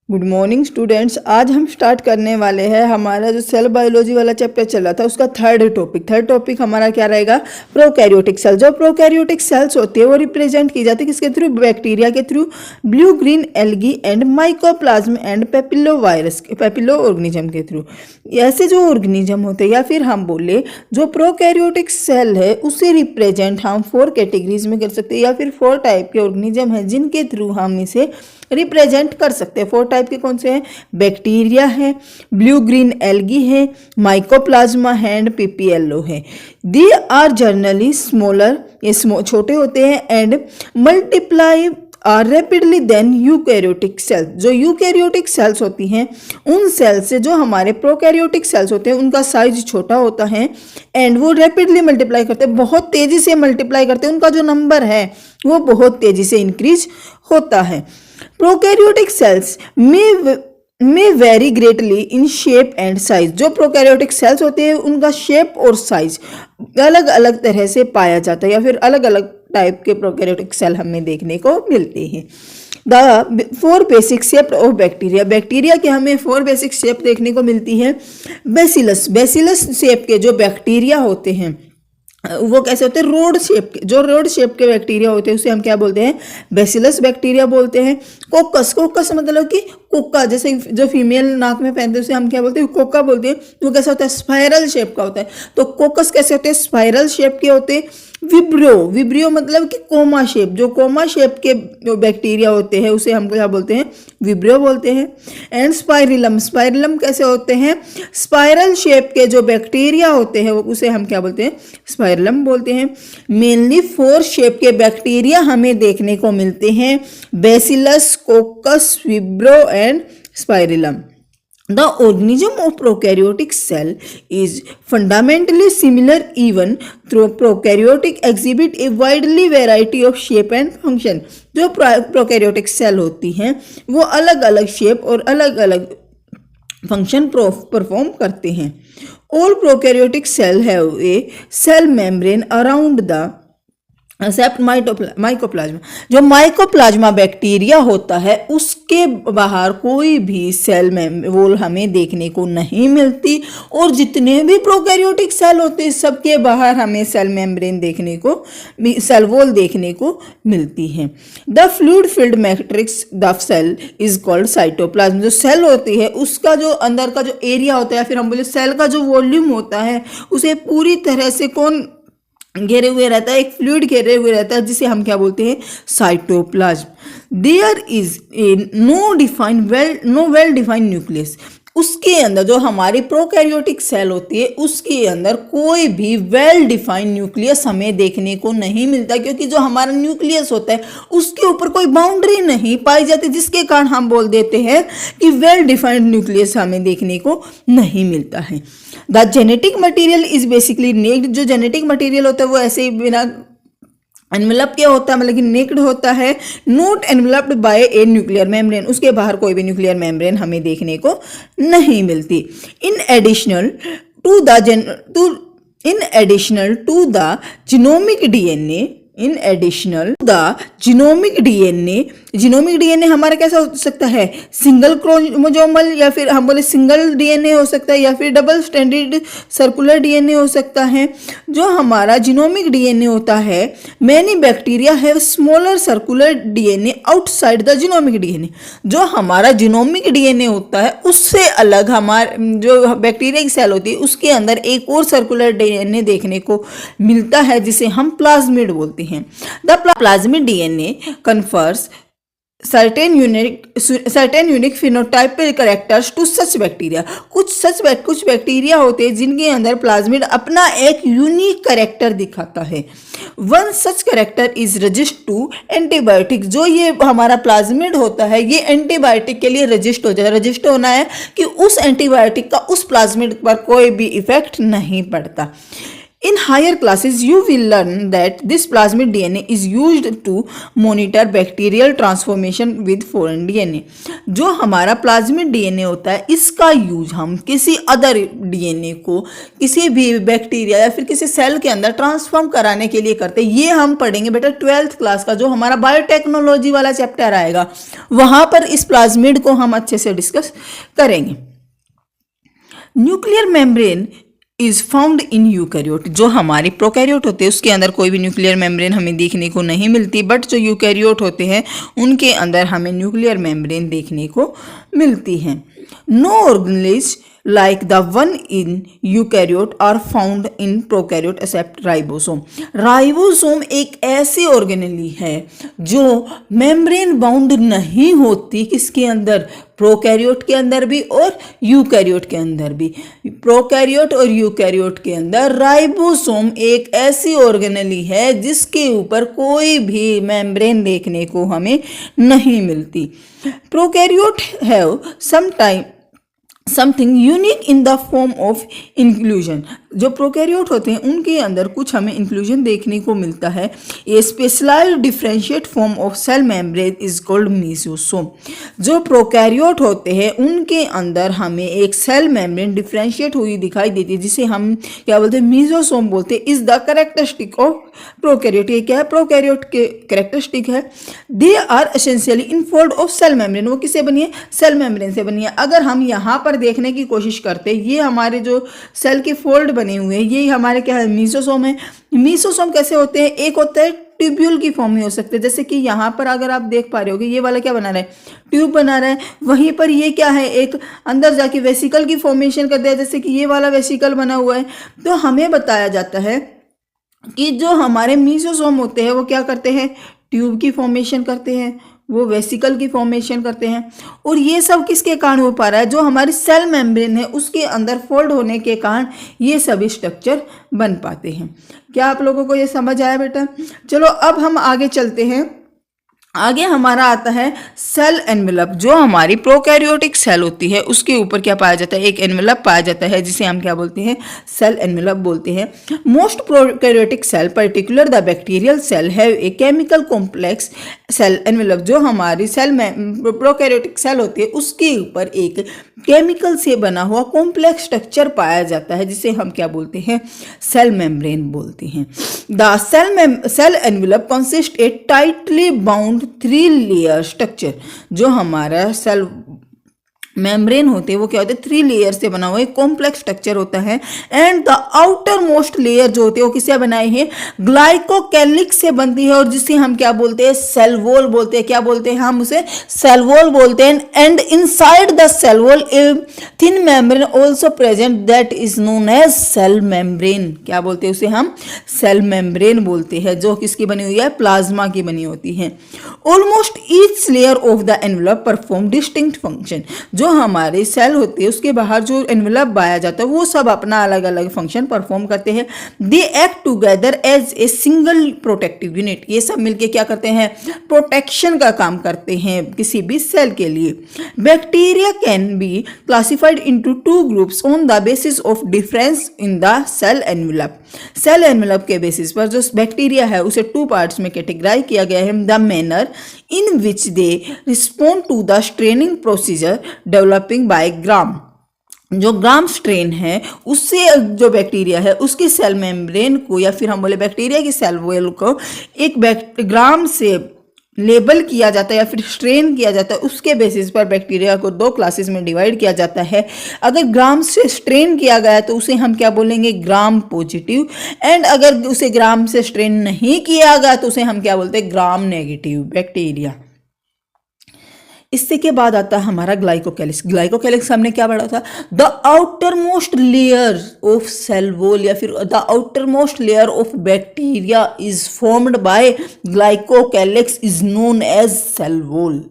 Good morning students. आज हम start करने वाले हैं हमारा जो सेल बायोलॉजी वाला चैप्टर चला था उसका थर्ड टॉपिक हमारा क्या रहेगा, प्रोकैरियोटिक सेल। जो प्रोकैरियोटिक सेल्स होती है वो रिप्रेजेंट की जाती है किसके थ्रू, बैक्टीरिया के through, blue green algae and mycoplasma and PPLO organism के थ्रू। ऐसे जो ऑर्गेनिज्म होते हैं या फिर हम बोले जो प्रोकैरियोटिक सेल है उसे रिप्रेजेंट हम 4 कैटेगरीज में कर सकते हैं या फिर 4 टाइप के ऑर्गेनिज्म हैं जिनके थ्रू हम इसे रिप्रेजेंट कर सकते हैं। 4 टाइप के कौन से हैं, बैक्टीरिया है, ब्लू ग्रीन एल्गी है, माइकोप्लाज्मा है एंड पीपीएलओ है। दे आर जनरली स्मॉलर, ये छोटे होते हैं, and multiply are rapidly than eukaryotic cells. जो यूकैरियोटिक सेल्स होती हैं उन सेल्स से जो हमारे प्रोकैरियोटिक सेल्स होते हैं उनका साइज छोटा होता है एंड वो रैपिडली मल्टीप्लाई करते हैं, बहुत तेजी से मल्टीप्लाई करते हैं, उनका जो नंबर है वो बहुत तेजी से इंक्रीज होता है। प्रोकैरियोटिक सेल्स में very greatly in shape and size. जो प्रोकैरियोटिक सेल्स होते हैं उनका शेप और साइज अलग अलग तरह से पाया जाता है या फिर अलग अलग टाइप के प्रोकैरियोटिक सेल हमें देखने को मिलते हैं। The 4 basic shape of bacteria. Bacteria के हमें 4 बेसिक शेप देखने को मिलती है। बेसिलस शेप के जो बैक्टीरिया होते हैं वो कैसे होते हैं, रोड शेप के। जो रोड शेप के बैक्टीरिया होते हैं उसे हम क्या बोलते हैं, बेसिलस बैक्टीरिया बोलते हैं। कोकस मतलब कि कोका, जैसे जो फीमेल नाक में पहनते हैं उसे हम क्या बोलते हैं, कोका बोलते हैं। वो कैसा होता है, स्पाइरल शेप का होता है। तो कोकस कैसे होते हैं, स्पाइरल शेप के होते हैं। विब्रियो मतलब कि कोमा शेप, जो कोमा शेप के बैक्टीरिया होते हैं उसे हम क्या बोलते हैं, विब्रियो बोलते हैं। एंड स्पाइरलम कैसे होते हैं, स्पाइरल शेप के जो बैक्टीरिया होते हैं उसे हम क्या बोलते हैं, स्पाइरलम बोलते हैं। मेनली 4 शेप के बैक्टीरिया हमें देखने को मिलते हैं, bacillus, कोकस, विब्रो and spirillum. The organism of prokaryotic cell is fundamentally similar even though prokaryotic exhibit a widely variety of shape and function। जो prokaryotic cell होती हैं वो अलग अलग शेप और अलग अलग फंक्शन परफॉर्म करते हैं। All prokaryotic cell have a cell membrane around the except mycoplasma. जो माइकोप्लाज्मा बैक्टीरिया होता है उसके बाहर कोई भी सेल वॉल हमें देखने को नहीं मिलती, और जितने भी प्रोकैरियोटिक सेल होते हैं सबके बाहर हमें सेल मेम्ब्रेन देखने को, सेल वॉल देखने को मिलती है। The fluid filled matrix the cell is called cytoplasm. जो सेल होती है उसका जो अंदर का जो एरिया होता है या फिर हम बोले सेल का जो वॉल्यूम होता है उसे पूरी तरह से कौन घेरे हुए रहता है, एक फ्लूइड घेरे हुए रहता है जिसे हम क्या बोलते हैं, cytoplasm. There is a no well defined nucleus. उसके अंदर जो हमारी प्रोकैरियोटिक सेल होती है उसके अंदर कोई भी वेल डिफाइंड न्यूक्लियस हमें देखने को नहीं मिलता, क्योंकि जो हमारा न्यूक्लियस होता है उसके ऊपर कोई बाउंड्री नहीं पाई जाती, जिसके कारण हम बोल देते हैं कि वेल डिफाइंड न्यूक्लियस हमें देखने को नहीं मिलता है। The genetic material is basically naked. जो जेनेटिक मटीरियल होता है वो ऐसे ही बिना एनवेलप क्या होता है, मतलब कि नेक्ड होता है, not enveloped by a nuclear membrane. उसके बाहर कोई भी न्यूक्लियर मेम्ब्रेन हमें देखने को नहीं मिलती। In additional to the genomic DNA हमारा कैसा हो सकता है, सिंगल क्रोमोसोमल या फिर हम बोले सिंगल डीएनए हो सकता है या फिर डबल स्ट्रैंडेड सर्कुलर डीएनए हो सकता है। जो हमारा जीनोमिक डीएनए होता है, many bacteria have smaller circular DNA outside the genomic DNA. जो हमारा जीनोमिक डीएनए होता है उससे अलग हमारे जो बैक्टीरिया की सेल होती है उसके अंदर एक और सर्कुलर डीएनए देखने को मिलता है जिसे हम प्लाज्मिड बोलते हैं। The plasmid DNA confers certain unique phenotypic characters to such bacteria। कुछ बैक्टीरिया होते हैं जिनके अंदर प्लाज्मिड अपना एक यूनिक कैरेक्टर दिखाता है। One such character is resist to antibiotic. जो ये हमारा प्लाज्मिड होता है ये एंटीबायोटिक के लिए रजिस्ट हो जाए। रजिस्ट होना है कि उस एंटीबायोटिक का उस प्लाज्मिड पर कोई भी इफेक्ट नहीं पड़ता। In higher classes, you will learn that this plasmid DNA is used to monitor bacterial transformation with foreign DNA. जो हमारा प्लाज्मिड डीएनए होता है, इसका यूज हम किसी अदर डीएनए को किसी भी बैक्टीरिया या फिर किसी सेल के अंदर ट्रांसफॉर्म कराने के लिए करते हैं। ये हम पढ़ेंगे बेटा 12th क्लास का जो हमारा बायोटेक्नोलॉजी वाला चैप्टर आएगा, वहां पर इस प्लाज्मिड को हम अच्छे से डिस्कस करेंगे। Nuclear membrane is found in eukaryote. जो हमारी प्रोकैरियोट होते हैं उसके अंदर कोई भी न्यूक्लियर मेम्ब्रेन हमें देखने को नहीं मिलती, बट जो यूकैरियोट होते हैं उनके अंदर हमें न्यूक्लियर मेम्ब्रेन देखने को मिलती है। No organelles like the one in eukaryote are found in prokaryote except ribosome। Ribosome एक ऐसी ऑर्गेनेली है जो मेम्ब्रेन बाउंड नहीं होती, किसके अंदर, प्रोकैरियोट के अंदर भी और यूकैरियोट के अंदर भी। प्रोकैरियोट और यूकैरियोट के अंदर राइबोसोम एक ऐसी ऑर्गेनेली है जिसके ऊपर कोई भी मेम्ब्रेन देखने को हमें नहीं मिलती। Prokaryote have something unique in the form of inclusion. जो प्रोकैरियोट होते हैं उनके अंदर कुछ हमें इंक्लूजन देखने को मिलता है। A specialised differentiate form of cell membrane is called mesosome. जो प्रोकैरियोट होते हैं उनके अंदर हमें एक सेल मेम्ब्रेन डिफरेंशिएट हुई दिखाई देती है, जिसे हम क्या बोलते हैं, मीसोसोम बोलते हैं। Is the characteristic of prokaryote. ये क्या है, प्रोकैरियोट के कैरेक्टरिस्टिक है। They are essentially infold of cell membrane. वो किससे बनी है, सेल मेम्ब्रेन से बनी है। अगर हम यहाँ पर देखने की कोशिश करते हैं, ये हमारे जो सेल के फोल्ड बने हुए हैं ये हमारे क्या है, मीसोसोम है। मीसोसोम कैसे होते हैं, एक होता है ट्यूब्यूल की फॉर्म में हो सकते हैं, जैसे कि यहाँ पर अगर आप देख पा रहे होगे ये वाला क्या बना रहा है, ट्यूब बना रहा है। वहीं पर ये क्या है, एक अंदर जाके वेसिकल की फॉर्मेशन कर दिया, जैसे कि ये वाला वेसिकल बना हुआ है। तो हमें बताया जाता है कि जो हमारे मीसोसोम होते हैं वो क्या करते हैं, ट्यूब की फॉर्मेशन करते हैं, वो वेसिकल की फॉर्मेशन करते हैं। और ये सब किसके कारण हो पा रहा है, जो हमारी सेल मेम्ब्रेन है उसके अंदर फोल्ड होने के कारण ये सभी स्ट्रक्चर बन पाते हैं। क्या आप लोगों को ये समझ आया बेटा? चलो अब हम आगे चलते हैं। आगे हमारा आता है सेल एनवेलप। जो हमारी प्रोकैरियोटिक सेल होती है उसके ऊपर क्या पाया जाता है, एक एनवेलप पाया जाता है जिसे हम क्या बोलते हैं, सेल एनवेलप बोलते हैं। Most prokaryotic cell particular the bacterial cell have a chemical complex cell envelope. जो हमारी सेल में प्रोकैरियोटिक सेल होती है उसके ऊपर एक केमिकल से बना हुआ कॉम्प्लेक्स स्ट्रक्चर पाया जाता है जिसे हम क्या बोलते हैं, सेल मेम्ब्रेन बोलते हैं। The cell envelope consist a tightly bound 3 layer structure. जो हमारा सेल मेम्ब्रेन होते हैं वो क्या होते हैं, 3 लेयर से बना हुआ एक कॉम्प्लेक्स स्ट्रक्चर होता है। And the outermost layer जो होते हैं वो किससे बनाए हैं, ग्लाइकोकैलिक्स से बनती है, और जिसे हम क्या बोलते हैं, सेल वॉल बोलते हैं। क्या बोलते हैं, हम उसे सेल वॉल बोलते हैं। And inside the cell wall a thin membrane also present that is known as cell membrane. क्या बोलते हैं उसे, हम सेल मेम्ब्रेन बोलते हैं, जो किसकी बनी हुई है, प्लाज्मा की बनी होती है। Almost each layer of the envelope perform distinct function. जो हमारे सेल होते हैं उसके बाहर जो एनवेलप पाया जाता है वो सब अपना अलग अलग फंक्शन परफॉर्म करते हैं। They act together as a single protective unit. ये सब मिलके क्या करते हैं, प्रोटेक्शन का काम करते हैं किसी भी सेल के लिए। Bacteria can be classified into 2 groups on the basis of difference in the cell envelope. Cell envelope के बेसिस पर जो बैक्टीरिया है उसे 2 पार्ट्स में कैटेगराइज किया गया है। The manner in which they respond to the staining procedure developing by Gram. जो ग्राम स्ट्रेन है उससे जो बैक्टीरिया है उसकी सेल मेम्ब्रेन को, या फिर हम बोले बैक्टीरिया की सेल वॉल को एक ग्राम से लेबल किया जाता है या फिर स्ट्रेन किया जाता है। उसके बेसिस पर बैक्टीरिया को 2 क्लासेस में डिवाइड किया जाता है। अगर ग्राम से स्ट्रेन किया गया तो उसे हम क्या बोलेंगे, ग्राम पॉजिटिव। एंड अगर उसे ग्राम से स्ट्रेन नहीं किया गया तो उसे हम क्या बोलते हैं, ग्राम नेगेटिव बैक्टीरिया। इससे के बाद आता है हमारा ग्लाइकोकैलिक्स। ग्लाइकोकैलिक्स हमने क्या पढ़ा था, the outermost layer of cell wall या फिर the outermost layer of bacteria is formed by glycocalyx is known as cell wall.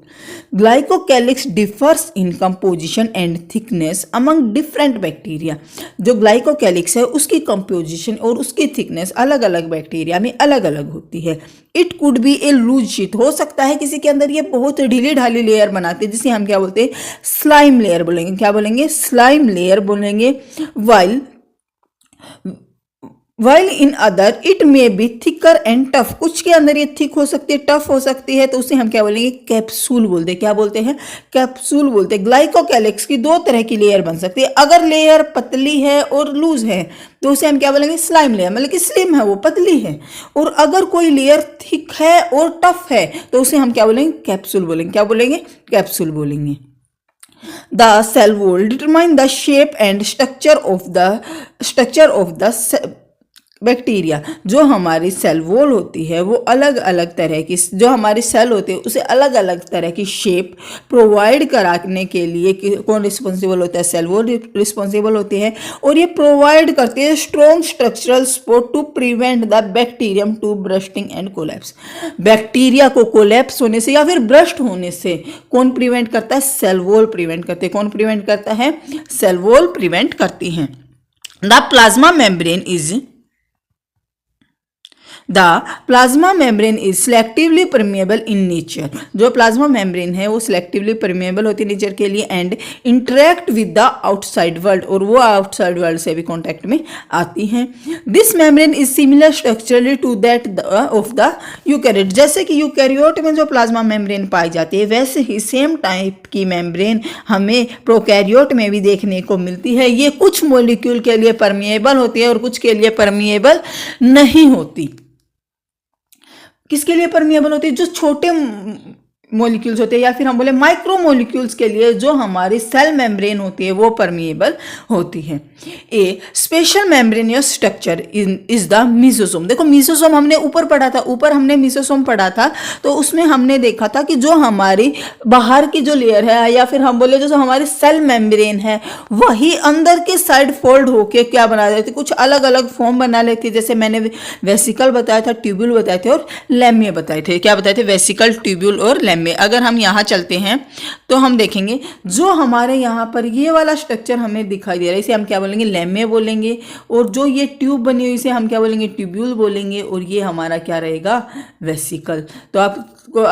Glycocalyx differs in composition and thickness among different bacteria. जो glycocalyx है उसकी composition और उसकी thickness अलग अलग bacteria में अलग अलग होती है। It could be a loose sheet, हो सकता है किसी के अंदर ये बहुत ढीली ढाली लेयर बनाते हैं जिसे हम क्या बोलते हैं, स्लाइम लेयर बोलेंगे। क्या बोलेंगे, स्लाइम लेयर बोलेंगे। While while in other it may be thicker and tough, कुछ के अंदर ये थिक हो सकती है, टफ हो सकती है, तो उसे हम क्या बोलेंगे, कैप्सूल बोलते हैं। क्या बोलते हैं, कैप्सूल बोलते हैं। ग्लाइकोकैलिक्स की दो तरह की लेयर बन सकती है। अगर लेयर पतली है और लूज है तो उसे हम क्या बोलेंगे, स्लाइम लेयर, मतलब कि स्लिम है, वो पतली है। और अगर कोई लेयर थिक है और टफ है तो उसे हम क्या बोलेंगे, कैप्सूल बोलेंगे। क्या बोलेंगे, कैप्सूल बोलेंगे। The cell wall determine the shape and structure of the bacteria. जो हमारी सेल वॉल होती है वो अलग अलग तरह की, जो हमारी सेल होती है उसे अलग अलग तरह की शेप प्रोवाइड कराने के लिए कौन रिस्पॉन्सिबल होता है, सेल वॉल रिस्पॉन्सिबल होती है। और ये प्रोवाइड करती है strong structural support to prevent the bacterium to bursting and collapse. बैक्टीरिया को कोलैप्स होने से या फिर ब्रस्ट होने से कौन प्रिवेंट करता है, सेल वॉल प्रिवेंट करते हैं। कौन प्रिवेंट करता है, सेल वॉल प्रिवेंट करती है। The plasma membrane is the plasma membrane is selectively permeable in nature. जो प्लाज्मा मेम्ब्रेन है वो सिलेक्टिवली परमिएबल होती है नेचर के लिए and interact with the outside world, और वो आउटसाइड वर्ल्ड से भी कॉन्टैक्ट में आती हैं। This membrane is similar structurally to that of the eukaryote. जैसे कि यूकैरियोट में जो प्लाज्मा मेम्ब्रेन पाई जाती है वैसे ही सेम टाइप की मेम्ब्रेन हमें प्रोकैरियोट में भी देखने को मिलती है। ये कुछ मॉलिक्यूल के लिए परमिएबल होती है और कुछ के लिए परमिएबल नहीं होती। किसके लिए परमिएबल होती है, जो छोटे मॉलिक्यूल्स होते हैं या फिर हम बोले माइक्रो मॉलिक्यूल्स के लिए जो हमारी सेल मेम्ब्रेन होती है वो परमिएबल होती है। A special membranous structure is the mesosome. देखो मीसोसोम हमने ऊपर पढ़ा था, ऊपर हमने मीसोसोम पढ़ा था, तो उसमें हमने देखा था कि जो हमारी बाहर की जो लेयर है या फिर हम बोले जो हमारी सेल मेम्ब्रेन है वही अंदर के साइड फोल्ड होके क्या बना देती, कुछ अलग अलग फॉर्म बना लेती है। जैसे मैंने वेसिकल बताया था, ट्यूब्यूल बताए थे और लैमे बताए थे। क्या बताए थे, वेसिकल, ट्यूब्यूल और लैमे। अगर हम यहाँ चलते हैं तो हम देखेंगे जो हमारे यहाँ पर ये वाला स्ट्रक्चर हमें दिखाई दे रहा है इसे हम क्या बोलेंगे, लैमे बोलेंगे। और जो ये ट्यूब बनी हुई इसे हम क्या बोलेंगे, ट्यूब्यूल बोलेंगे। और ये हमारा क्या रहेगा, वेसिकल। तो आपको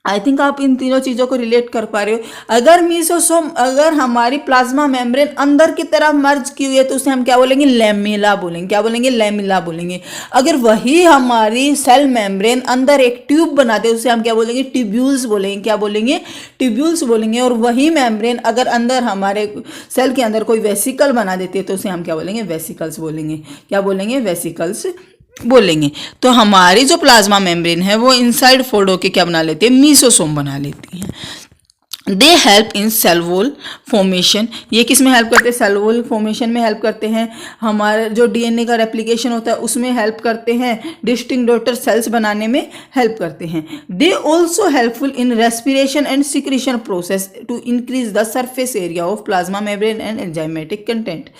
आई थिंक आप इन तीनों चीज़ों को रिलेट कर पा रहे हो। अगर मीसोसोम, अगर हमारी प्लाज्मा मेम्ब्रेन अंदर की तरफ मर्ज की हुई है तो उसे हम क्या बोलेंगे, लैमेला बोलेंगे। क्या बोलेंगे, लैमेला बोलेंगे। अगर वही हमारी सेल मेम्ब्रेन अंदर एक ट्यूब बनाते हैं उसे हम क्या बोलेंगे, ट्यूब्यूल्स बोलेंगे। क्या बोलेंगे, ट्यूब्यूल्स बोलेंगे। और वही मेम्ब्रेन अगर अंदर हमारे सेल के अंदर कोई वेसिकल बना देती है तो उसे हम क्या बोलेंगे, वेसिकल्स बोलेंगे। क्या बोलेंगे, वेसिकल्स बोलेंगे। तो हमारी जो प्लाज्मा मेम्ब्रेन है वो इनसाइड फोल्ड होके क्या बना लेती है, मीसोसोम बना लेती है। They help in cell wall formation. ये किस में हेल्प करते हैं, सेल वॉल फॉर्मेशन में हेल्प करते हैं। हमारे जो डीएनए का रेप्लिकेशन होता है उसमें हेल्प करते हैं। डिस्टिंक्ट डॉटर सेल्स बनाने में हेल्प करते हैं। They also helpful in respiration and secretion process to increase the surface area of plasma membrane and enzymatic content.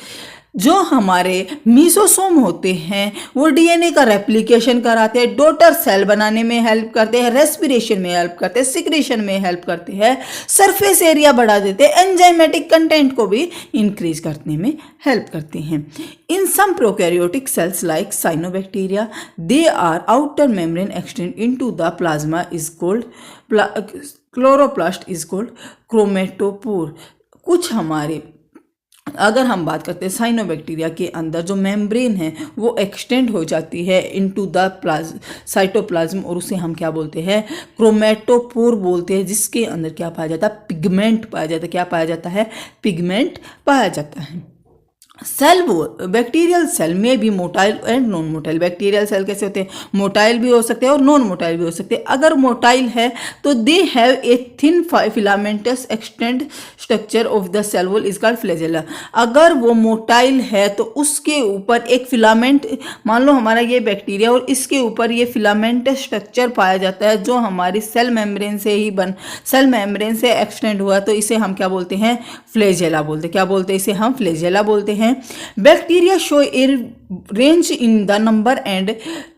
जो हमारे मीसोसोम होते हैं वो डीएनए का रेप्लिकेशन कराते हैं, डॉटर सेल बनाने में हेल्प करते हैं, रेस्पिरेशन में हेल्प करते हैं, सिक्रीशन में हेल्प करते हैं, सरफेस एरिया बढ़ा देते हैं, एंजाइमेटिक कंटेंट को भी इंक्रीज करने में हेल्प करते हैं। In some prokaryotic cells like cyanobacteria they are outer membrane extend into the plasma is called chloroplast is called chromatophore. कुछ हमारे अगर हम बात करते हैं साइनोबैक्टीरिया के अंदर जो मेम्ब्रेन है वो एक्सटेंड हो जाती है इनटू द साइटोप्लाज्म और उसे हम क्या बोलते हैं, क्रोमेटोपोर बोलते हैं, जिसके अंदर क्या पाया जाता है, पिगमेंट पाया जाता है। क्या पाया जाता है, पिगमेंट पाया जाता है। सेल वो बैक्टीरियल सेल में भी motile and non motile. Bacterial cell कैसे होते हैं, मोटाइल भी हो सकते हैं और नॉन मोटाइल भी हो सकते हैं। अगर मोटाइल है तो they have a thin filamentous extend structure of the cell wall is called flagella. अगर वो मोटाइल है तो उसके ऊपर एक फिलामेंट, मान लो हमारा ये बैक्टीरिया और इसके ऊपर ये फिलामेंटस स्ट्रक्चर पाया जाता है जो हमारी सेल मेम्ब्रेन से ही सेल मेम्ब्रेन से एक्सटेंड हुआ, तो इसे हम क्या बोलते हैं, फ्लैजेला बोलते हैं। क्या बोलते हैं, इसे हम फ्लैजेला बोलते हैं। Bacteria show A range in the number and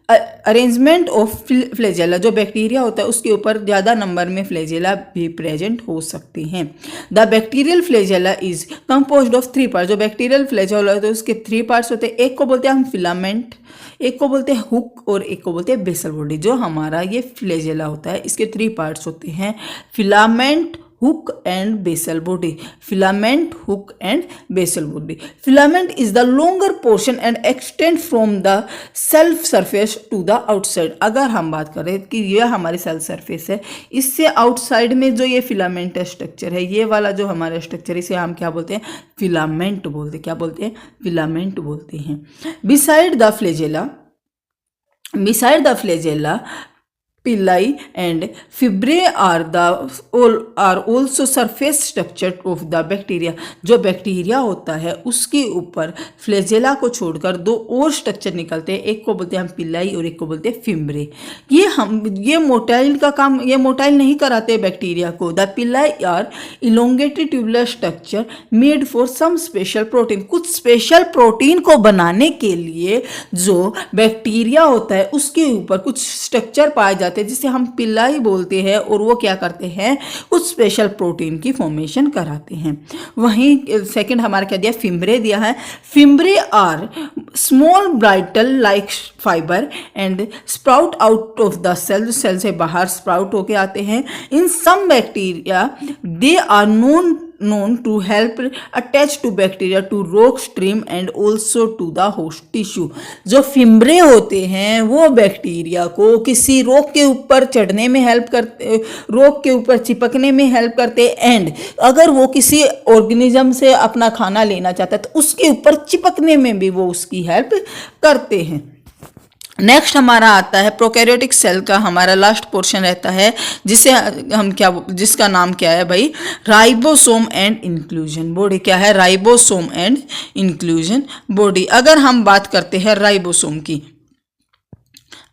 arrangement of flagella. जो बैक्टीरिया होता है उसके ऊपर ज़्यादा नंबर में फ्लैजेला भी प्रेजेंट हो सकते हैं। The bacterial flagella is composed of 3 part. जो बैक्टीरियल फ्लैजेला होता है उसके 3 पार्ट्स होते हैं। एक को बोलते हैं हम फिलामेंट, एक को बोलते हैं हुक और एक को बोलते हैं बेसल बॉडी। जो हमारा ये फ्लैजेला होता है इसके 3 पार्ट्स होते हैं, filament, hook and basal body. Filament, hook and basal body. Filament is the longer portion and extend from the cell surface to the outside. अगर हम बात करें कि ये हमारी सेल सरफेस है, इससे आउटसाइड में जो ये फिलामेंट स्ट्रक्चर है, ये वाला जो हमारा स्ट्रक्चर, इसे हम क्या बोलते हैं? फिलामेंट बोलते हैं। क्या बोलते हैं? फिलामेंट बोलते हैं। Beside the flagella, pili and fimbriae are also surface structure of the bacteria. जो बैक्टीरिया होता है उसके ऊपर फ्लैजेला को छोड़कर दो और स्ट्रक्चर निकलते हैं, एक को बोलते हैं हम पिलाई और एक को बोलते हैं फिम्ब्रे। ये मोटाइल का काम, ये मोटाइल नहीं कराते बैक्टीरिया को। The pili are elongated tubular structure made for some special protein. कुछ स्पेशल प्रोटीन को बनाने के लिए जो बैक्टीरिया होता है उसके ऊपर कुछ स्ट्रक्चर पाए जाते हैं जिसे हम पिलाई बोलते हैं, और वो क्या करते हैं? कुछ स्पेशल प्रोटीन की फॉर्मेशन कराते हैं। वहीं सेकंड हमारा क्या दिया? फिम्ब्रे दिया है। Fimbriae are small bristle like fibre and sprout out of the cell. Cell से बाहर स्प्राउट होके आते हैं। In some bacteria they are known to help attach to bacteria to rock stream and also to the host tissue। जो fimbriae होते हैं वो bacteria को किसी रोक के ऊपर चढ़ने में हेल्प करते, रोक के ऊपर चिपकने में हेल्प करते, एंड अगर वो किसी ऑर्गेनिज्म से अपना खाना लेना चाहता है तो उसके ऊपर चिपकने में भी वो उसकी हेल्प करते हैं। नेक्स्ट हमारा आता है प्रोकैरियोटिक सेल का हमारा लास्ट पोर्शन रहता है, जिसे हम जिसका नाम क्या है भाई? Ribosome and inclusion body. क्या है? Ribosome and inclusion body. अगर हम बात करते हैं राइबोसोम की,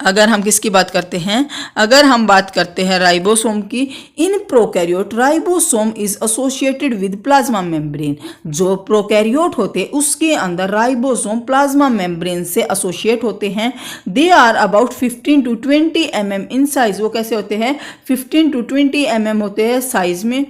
अगर हम किसकी बात करते हैं? अगर हम बात करते हैं राइबोसोम की, in prokaryote ribosome is associated with plasma membrane. जो प्रोकैरियोट होते हैं उसके अंदर राइबोसोम प्लाज्मा मेम्ब्रेन से एसोसिएट होते हैं। They are about 15 to 20 mm in size. वो कैसे होते हैं? 15 to 20 mm होते हैं साइज में।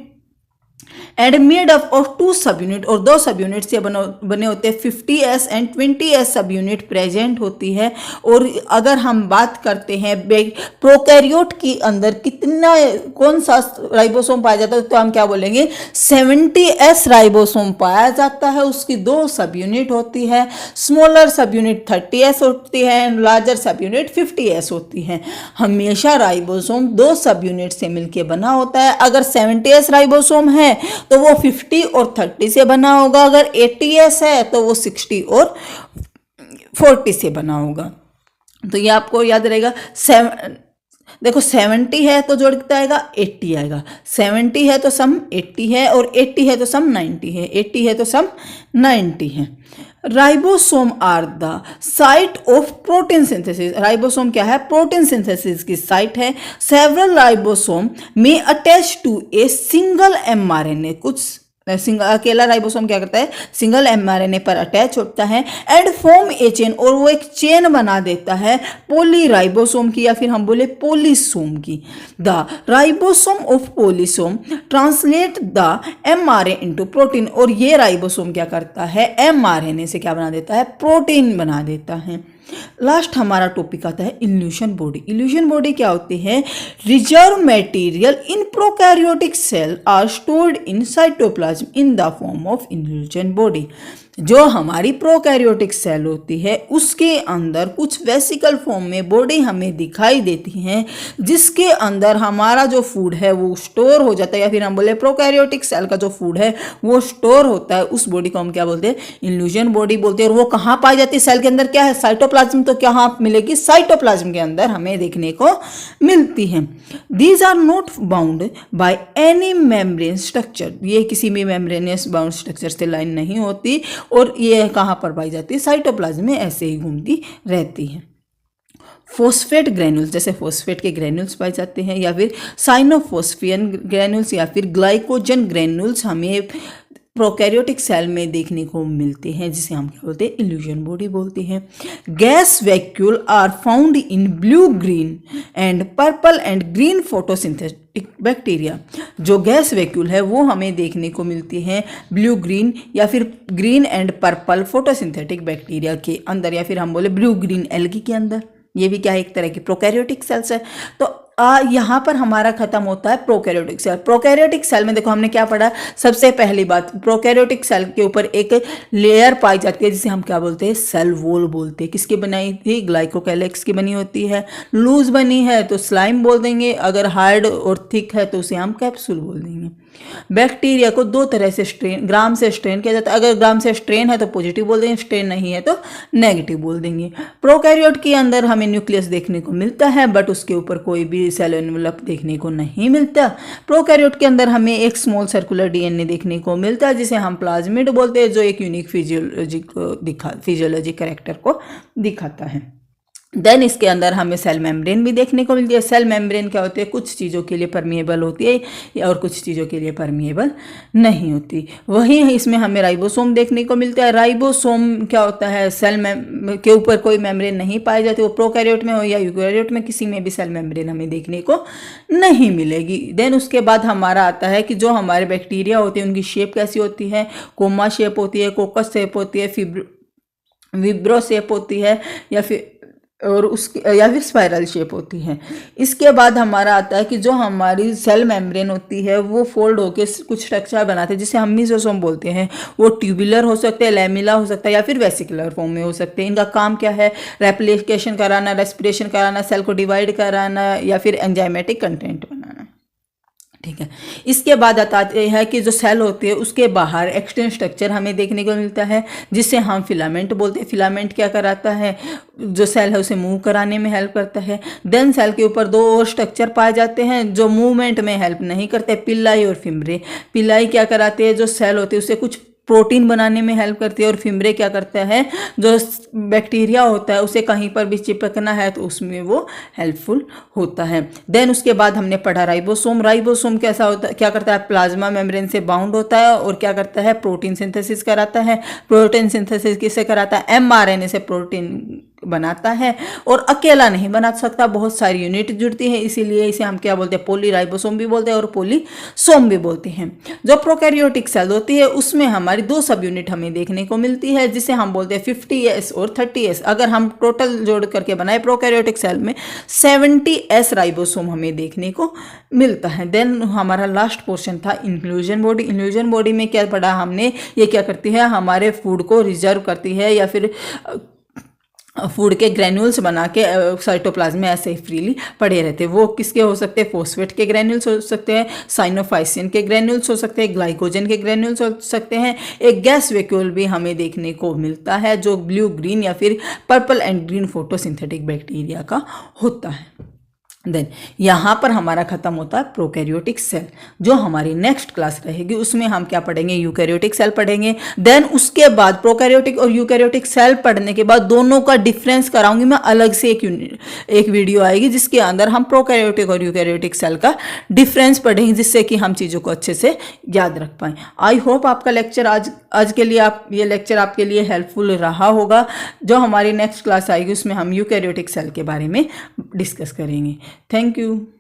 एंड मेड अप ऑफ 2 सब यूनिट, और 2 सब यूनिट से बने होते हैं। 50S एंड 20S सब यूनिट प्रेजेंट होती है। और अगर हम बात करते हैं प्रोकैरियोट के अंदर कितना, कौन सा राइबोसोम पाया जाता है, तो हम क्या बोलेंगे? 70S राइबोसोम पाया जाता है। उसकी 2 सब यूनिट होती है। स्मॉलर सब यूनिट 30S होती है एंड लार्जर सब यूनिट 50S होती है। हमेशा राइबोसोम 2 सब यूनिट से मिलकर बना होता है। अगर 70S राइबोसोम है तो वो 50 और 30 से बना होगा। अगर 80S है तो वो 60 और 40 से बना होगा। तो ये आपको याद रहेगा। देखो 70 है तो जोड़ कितना आएगा? 80 आएगा। 70 है तो सम 80 है, और 80 है तो सम 90 है, 80 है तो सम 90 है। Ribosome are the site of protein synthesis. Ribosome क्या है? प्रोटीन सिंथेसिस की साइट है। Several ribosome in attach to a single mRNA। कुछ अकेला राइबोसोम क्या करता है? सिंगल mRNA पर अटैच होता है एंड फॉर्म ए चेन, और वो एक चेन बना देता है पॉलीराइबोसोम की, या फिर हम बोले पॉलीसोम की। The ribosome of polysome translate the mRNA into protein. और ये राइबोसोम क्या करता है? mRNA से क्या बना देता है? प्रोटीन बना देता है। लास्ट हमारा टॉपिक आता है इल्यूशन बॉडी। इल्यूशन बॉडी क्या होती है? Reserve material in prokaryotic cell are stored in cytoplasm in the form of inclusion body. जो हमारी प्रोकैरियोटिक सेल होती है उसके अंदर कुछ वेसिकल फॉर्म में बॉडी हमें दिखाई देती है, जिसके अंदर हमारा जो फूड है वो स्टोर हो जाता है, या फिर हम बोले प्रोकैरियोटिक सेल का जो फूड है वो स्टोर होता है। उस बॉडी को हम क्या बोलते हैं? इल्यूशन बॉडी बोलते हैं। और वो कहाँ पाई जाती है? सेल के अंदर। क्या है? साइटोप्लाज्म। तो क्या मिलेगी? साइटोप्लाज्म के अंदर हमें देखने को मिलती है। These are not bound by any membrane structure. ये किसी भी मेम्ब्रेनियस बाउंड स्ट्रक्चर से लाइन नहीं होती, और ये कहाँ पर पाई जाती है? साइटोप्लाज्म में ऐसे ही घूमती रहती है। फॉस्फेट ग्रैन्यूल्स, जैसे फॉस्फेट के ग्रैन्यूल्स पाए जाते हैं, या फिर साइनोफॉस्फियन ग्रैन्यूल्स, या फिर ग्लाइकोजन ग्रैन्यूल्स हमें प्रोकैरियोटिक सेल में देखने को मिलते हैं, जिसे हम क्या बोलते हैं? इल्यूशन बॉडी बोलते हैं। Gas vacuole are found in blue, green and purple and green photosynthetic bacteria. जो गैस वैक्यूल है वो हमें देखने को मिलती है ब्लू, ग्रीन या फिर green and purple photosynthetic bacteria के अंदर, या फिर हम बोले ब्लू ग्रीन एल्गी के अंदर। ये भी क्या है? एक तरह की प्रोकैरियोटिक सेल्स है। तो यहाँ पर हमारा खत्म होता है प्रोकैरियोटिक सेल। प्रोकैरियोटिक सेल में देखो हमने क्या पढ़ा, सबसे पहली बात प्रोकैरियोटिक सेल के ऊपर एक लेयर पाई जाती है जिसे हम क्या बोलते हैं, सेल वॉल बोलते हैं। किसकी बनाई थी, ग्लाइकोकैलिक्स की बनी होती है। लूज बनी है तो स्लाइम बोल देंगे, अगर हार्ड और थिक है तो उसे हम कैप्सूल बोल देंगे। बैक्टीरिया को दो तरह से स्ट्रेन, ग्राम से स्ट्रेन किया जाता है। अगर ग्राम से स्ट्रेन है तो पॉजिटिव बोल देंगे, स्ट्रेन नहीं है तो नेगेटिव बोल देंगे। प्रोकैरियोट के अंदर हमें न्यूक्लियस देखने को मिलता है बट उसके ऊपर कोई भी सेल एनवेलप देखने को नहीं मिलता। प्रोकैरियोट के अंदर हमें एक स्मॉल सर्कुलर डीएनए देखने को मिलता है जिसे हम प्लाज्मिड बोलते हैं, जो एक यूनिक फिजियोलॉजी कैरेक्टर को दिखाता है। देन इसके अंदर हमें सेल मेम्ब्रेन भी देखने को मिलती है। सेल मेम्ब्रेन क्या होती है, कुछ चीज़ों के लिए परमिएबल होती है और कुछ चीज़ों के लिए परमिएबल नहीं होती। वहीं इसमें हमें राइबोसोम देखने को मिलता है। राइबोसोम क्या होता है, सेल के ऊपर कोई मेम्ब्रेन नहीं पाई जाती, वो प्रोकैरियोट में हो या यूकैरियोट में, किसी में भी सेल मेम्ब्रेन हमें देखने को नहीं मिलेगी। देन उसके बाद हमारा आता है कि जो हमारे बैक्टीरिया होते हैं उनकी शेप कैसी होती है, कोमा शेप होती है, कोकस शेप होती है, विब्रो शेप होती है या फिर स्पाइरल शेप होती है। इसके बाद हमारा आता है कि जो हमारी सेल मेम्ब्रेन होती है वो फोल्ड होकर कुछ स्ट्रक्चर बनाते हैं जिसे हम मेसोसोम बोलते हैं। वो ट्यूबुलर हो सकते हैं, लैमिला हो सकता है या फिर वेसिकुलर फॉर्म में हो सकते हैं। इनका काम क्या है, रेप्लिकेशन कराना, रेस्पिरेशन कराना, सेल को डिवाइड कराना या फिर एंजाइमेटिक कंटेंट बनाना। ठीक है, इसके बाद आता है कि जो सेल होती है उसके बाहर एक्सटेंड स्ट्रक्चर हमें देखने को मिलता है जिसे हम फिलामेंट बोलते हैं। फिलामेंट क्या कराता है, जो सेल है उसे मूव कराने में हेल्प करता है। देन सेल के ऊपर दो और स्ट्रक्चर पाए जाते हैं जो मूवमेंट में हेल्प नहीं करते, पिल्लाई और फिम्ब्रे। पिल्लाई क्या कराते हैं, जो सेल होते हैं उसे कुछ प्रोटीन बनाने में हेल्प करती है, और फिम्ब्रे क्या करता है, जो बैक्टीरिया होता है उसे कहीं पर भी चिपकना है तो उसमें वो हेल्पफुल होता है। देन उसके बाद हमने पढ़ा राइबोसोम। राइबोसोम कैसा होता है, क्या करता है, प्लाज्मा मेम्ब्रेन से बाउंड होता है और क्या करता है, प्रोटीन सिंथेसिस कराता है। प्रोटीन सिंथेसिस किससे कराता है, एमआरएनए से प्रोटीन बनाता है, और अकेला नहीं बना सकता, बहुत सारी यूनिट जुड़ती है, इसीलिए इसे हम क्या बोलते हैं, पॉलीराइबोसोम भी बोलते हैं और पॉलीसोम भी बोलते हैं। जो प्रोकैरियोटिक सेल होती है उसमें हमारी दो सब यूनिट हमें देखने को मिलती है जिसे हम बोलते हैं 50S और 30S। अगर हम टोटल जोड़ करके बनाए प्रोकैरियोटिक सेल में 70S राइबोसोम हमें देखने को मिलता है। देन हमारा लास्ट पोर्शन था इंक्लूजन बॉडी। इंक्लूजन बॉडी में क्या पढ़ा हमने, ये क्या करती है, हमारे फूड को रिजर्व करती है या फिर फूड के ग्रैन्यूल्स बना के साइटोप्लाज्म में ऐसे ही फ्रीली पड़े रहते हैं। वो किसके हो सकते हैं, फॉस्फेट के ग्रैन्यूल्स हो सकते हैं, साइनोफाइसिन के ग्रैन्यूल्स हो सकते हैं, ग्लाइकोजन के ग्रैन्यूल्स हो सकते हैं। एक गैस वैक्यूल भी हमें देखने को मिलता है जो ब्लू ग्रीन या फिर purple and green photosynthetic bacteria का होता है। देन यहाँ पर हमारा खत्म होता है प्रोकैरियोटिक सेल। जो हमारी नेक्स्ट क्लास रहेगी उसमें हम क्या पढ़ेंगे, यूकैरियोटिक सेल पढ़ेंगे। देन उसके बाद प्रोकैरियोटिक और यूकैरियोटिक सेल पढ़ने के बाद दोनों का डिफरेंस कराऊंगी मैं, अलग से एक वीडियो आएगी जिसके अंदर हम प्रोकैरियोटिक और यूकैरियोटिक सेल का डिफरेंस पढ़ेंगे जिससे कि हम चीज़ों को अच्छे से याद रख पाएँ। आई होप आपका लेक्चर आज के लिए ये लेक्चर आपके लिए हेल्पफुल रहा होगा। जो हमारी नेक्स्ट क्लास आएगी उसमें हम यूकैरियोटिक सेल के बारे में डिस्कस करेंगे। Thank you.